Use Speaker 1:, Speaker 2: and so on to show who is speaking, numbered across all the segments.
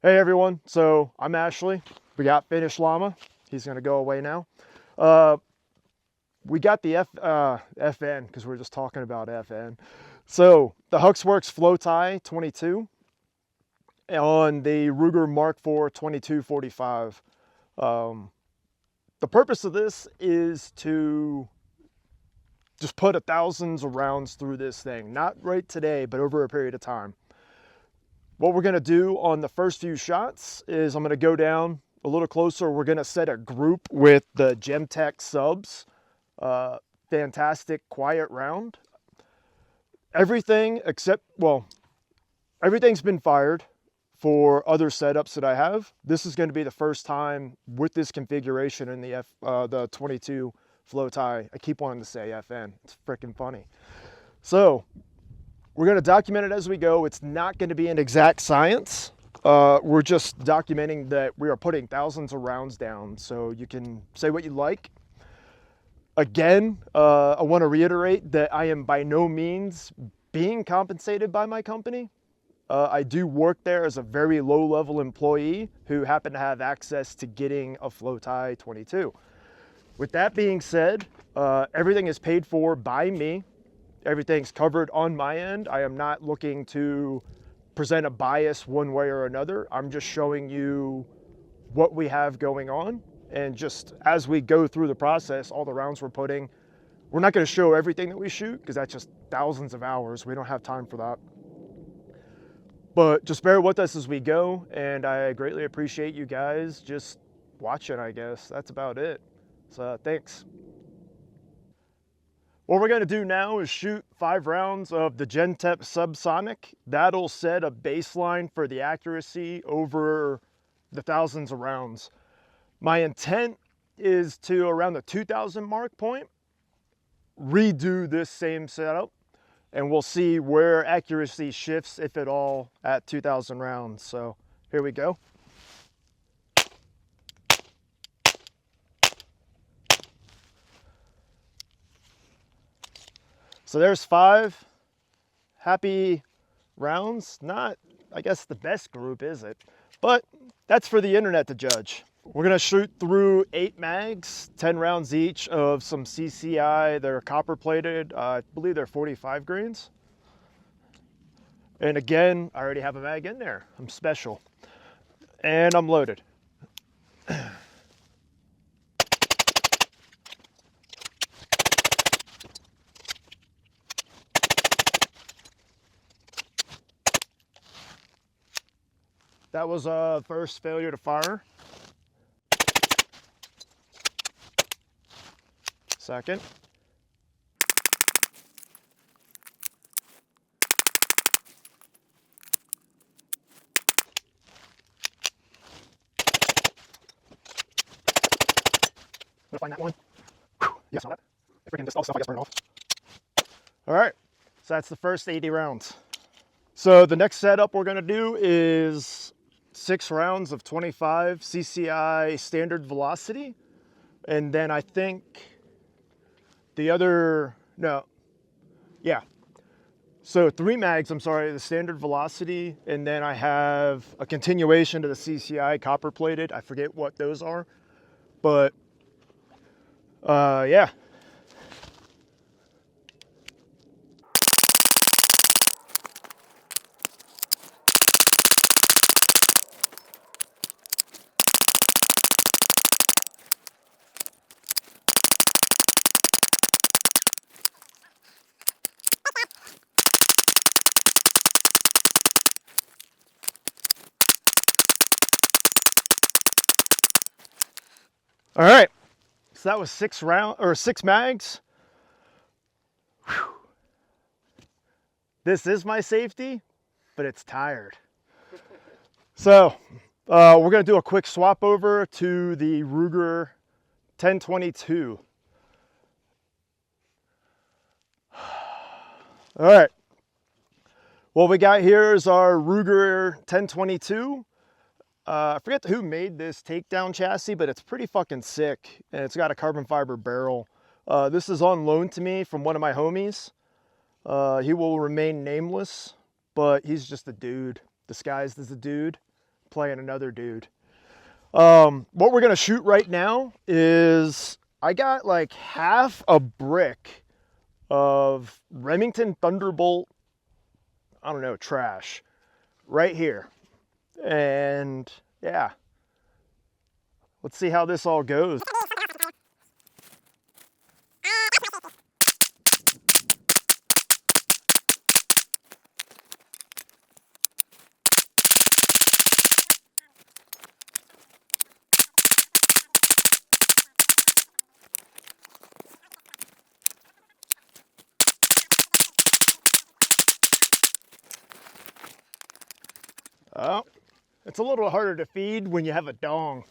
Speaker 1: Hey everyone, so I'm Ashley. We got Finish Llama. He's gonna go away now. We got the FN because we're just talking about FN. So the HuxWrx Flow tie 22 on the Ruger Mark IV 2245. The purpose of this is to just put thousands of rounds through this thing. Not right today, but over a period of time. What we're going to do on the first few shots is I'm going to go down a little closer. We're going to set a group with the Gemtech subs. Fantastic quiet round. Everything except, well, everything's been fired for other setups that I have. This is going to be the first time with this configuration in the 22 flow tie. I keep wanting to say FN. It's freaking funny. So we're going to document it as we go. It's not going to be an exact science. We're just documenting that we are putting thousands of rounds down, so you can say what you like. Again, I want to reiterate that I am by no means being compensated by my company. I do work there as a very low-level employee who happen to have access to getting a flow tie 22. With that being said, everything is paid for by me. Everything's covered on my end. I am not looking to present a bias one way or another. I'm just showing you what we have going on. And just as we go through the process, all the rounds we're putting, we're not going to show everything that we shoot because that's just thousands of hours. We don't have time for that. But just bear with us as we go. And I greatly appreciate you guys just watching, I guess. That's about it. So thanks. What we're going to do now is shoot 5 rounds of the Gemtech Subsonic. That'll set a baseline for the accuracy over the thousands of rounds. My intent is to, around the 2000 mark point, redo this same setup, and we'll see where accuracy shifts, if at all, at 2000 rounds. So here we go. So there's 5 happy rounds. Not, I guess, the best group, is it? But that's for the internet to judge. We're gonna shoot through 8 mags, 10 rounds each of some CCI. They're copper plated. I believe they're 45 grains. And again, I already have a mag in there. I'm special. And I'm loaded. That was a first failure to fire. Second. I'm gonna find that one. Whew. Yes, on that. I freaking just all stuff I guess burned off. All right, so that's the first 80 rounds. So the next setup we're gonna do is 6 rounds of 25 CCI standard velocity. And then I think the other, no, yeah. So 3 mags, I'm sorry, the standard velocity. And then I have a continuation to the CCI copper plated. I forget what those are, but yeah. All right, so that was 6 mags. Whew. This is my safety, but it's tired. So we're gonna do a quick swap over to the Ruger 1022. All right, what we got here is our Ruger 1022. I forget who made this Takedown chassis, but it's pretty fucking sick, and it's got a carbon fiber barrel. This is on loan to me from one of my homies. He will remain nameless, but he's just a dude, disguised as a dude. playing another dude. What we're going to shoot right now is I got like half a brick of Remington Thunderbolt, I don't know, trash right here. And yeah, let's see how this all goes. Oh, it's a little harder to feed when you have a dong.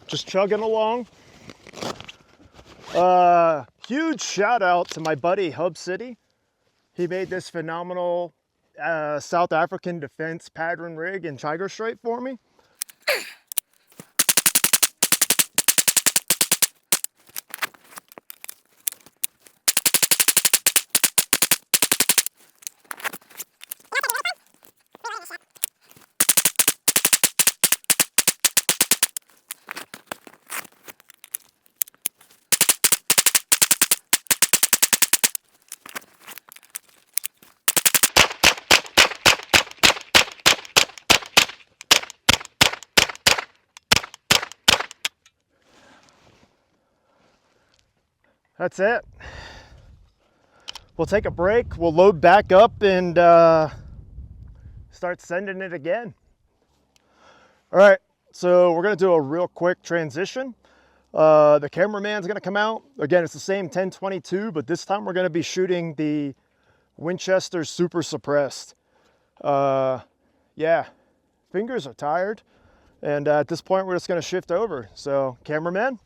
Speaker 1: Just chugging along. Huge shout out to my buddy Hub City. He made this phenomenal South African defense pattern rig in tiger stripe for me. That's it. We'll take a break. We'll load back up and start sending it again. All right, so we're gonna do a real quick transition. The cameraman's gonna come out. Again, it's the same 10-22, but this time we're gonna be shooting the Winchester Super Suppressed. Yeah, fingers are tired. And at this point, we're just gonna shift over. So, cameraman.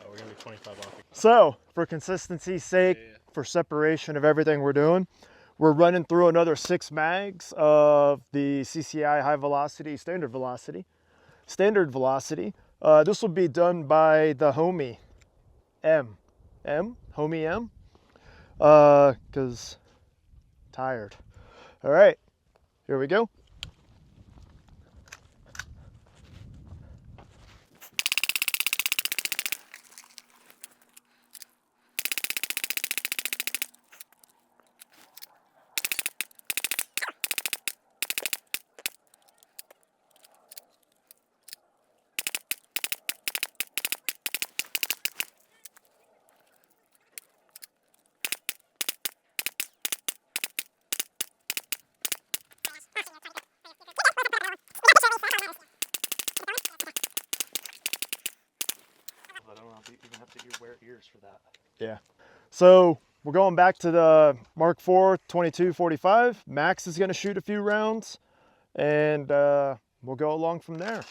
Speaker 2: We're gonna be 25 off.
Speaker 1: So, for consistency's sake, for separation of everything we're doing, we're running through another 6 mags of the CCI high velocity, standard velocity. This will be done by the homie homie M, because tired. All right, here we go.
Speaker 2: Even have to wear ears for that.
Speaker 1: Yeah. So we're going back to the Mark IV 22-45. Max is going to shoot a few rounds, and we'll go along from there.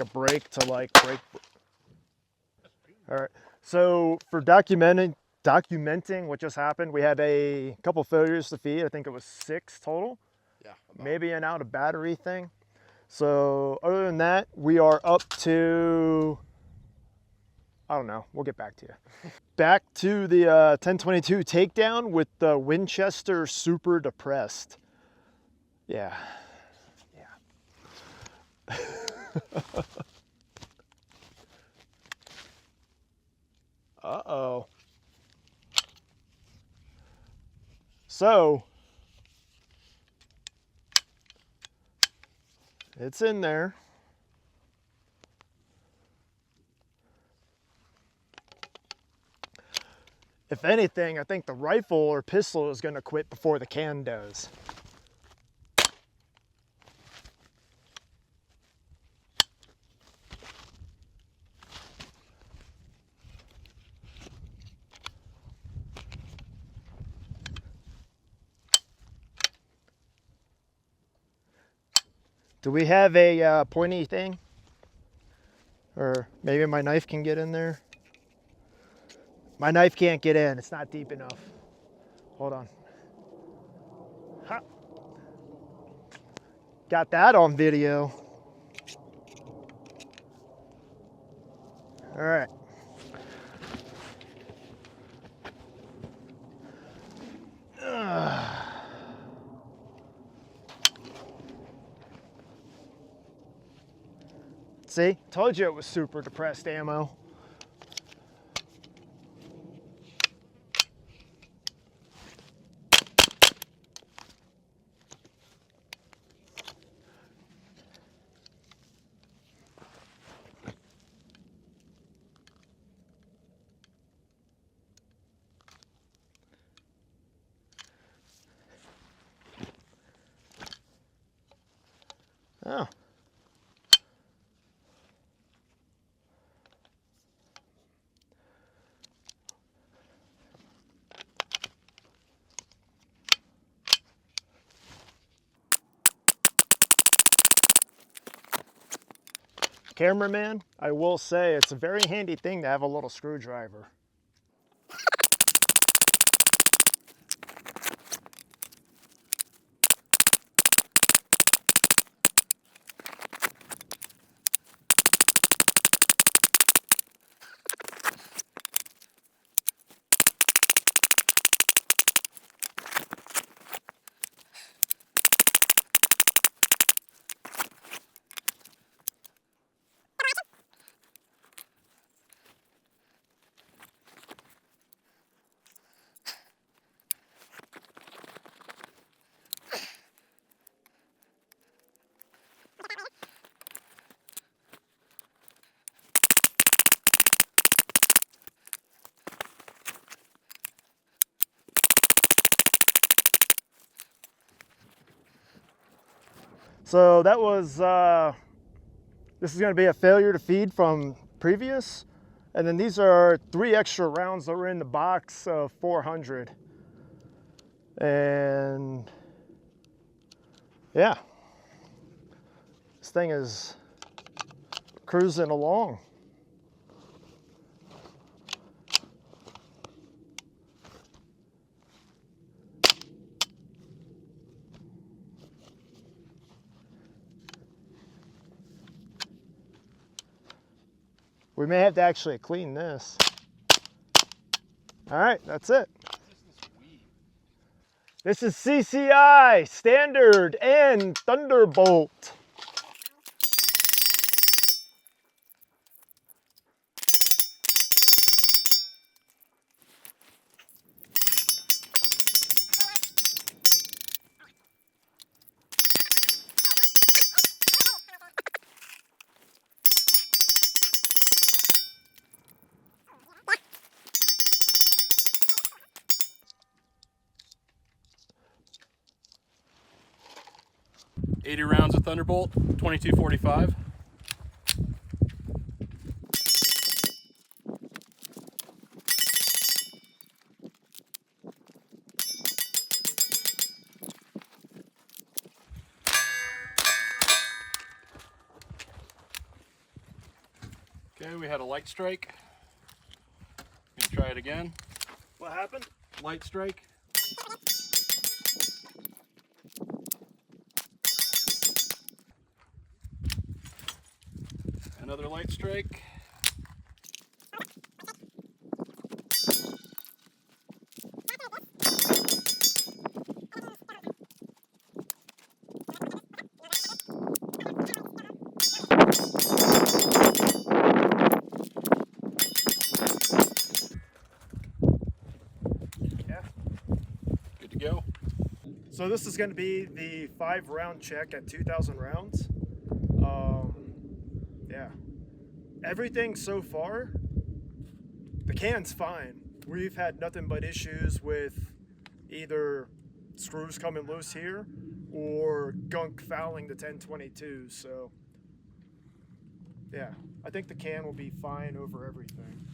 Speaker 1: a break to like break. All right. So for documenting what just happened, we had a couple failures to feed. I think it was 6 total.
Speaker 3: Yeah.
Speaker 1: Maybe an out of battery thing. So other than that, we are up to, I don't know. We'll get back to you. Back to the 1022 takedown with the Winchester Super Depressed. Yeah. Yeah. Uh-oh. So, it's in there. If anything, I think the rifle or pistol is going to quit before the can does. Do we have a pointy thing? Or maybe my knife can get in there? My knife can't get in. It's not deep enough. Hold on. Ha. Got that on video. All right. See, told you it was super depressed ammo. Oh. Cameraman, I will say it's a very handy thing to have a little screwdriver. So that was, this is going to be a failure to feed from previous. And then these are 3 extra rounds that were in the box of 400. And yeah, this thing is cruising along. We may have to actually clean this. All right, that's it. This is CCI, Standard, and Thunderbolt.
Speaker 2: $80 rounds of Thunderbolt, 2245. Okay, we had a light strike. Gonna try it again.
Speaker 1: What happened?
Speaker 2: Light strike. Another light strike.
Speaker 1: Yeah.
Speaker 2: Good to go.
Speaker 1: So this is going to be the 5-round check at 2,000 rounds. Yeah. Everything so far, the can's fine. We've had nothing but issues with either screws coming loose here or gunk fouling the 1022. So yeah, I think the can will be fine over everything.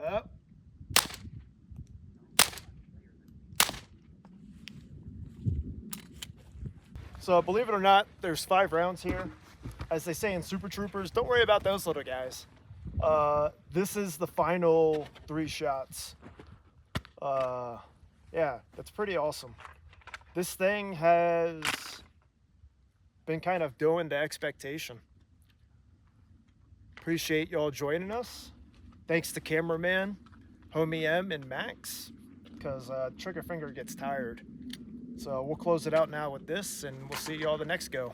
Speaker 1: Up. So believe it or not, there's 5 rounds here. As they say in Super Troopers, don't worry about those little guys. This is the final 3 shots. Yeah, that's pretty awesome. This thing has been kind of doing the expectation. Appreciate y'all joining us. Thanks to cameraman, Homie M, and Max, because trigger finger gets tired. So we'll close it out now with this, and we'll see y'all the next go.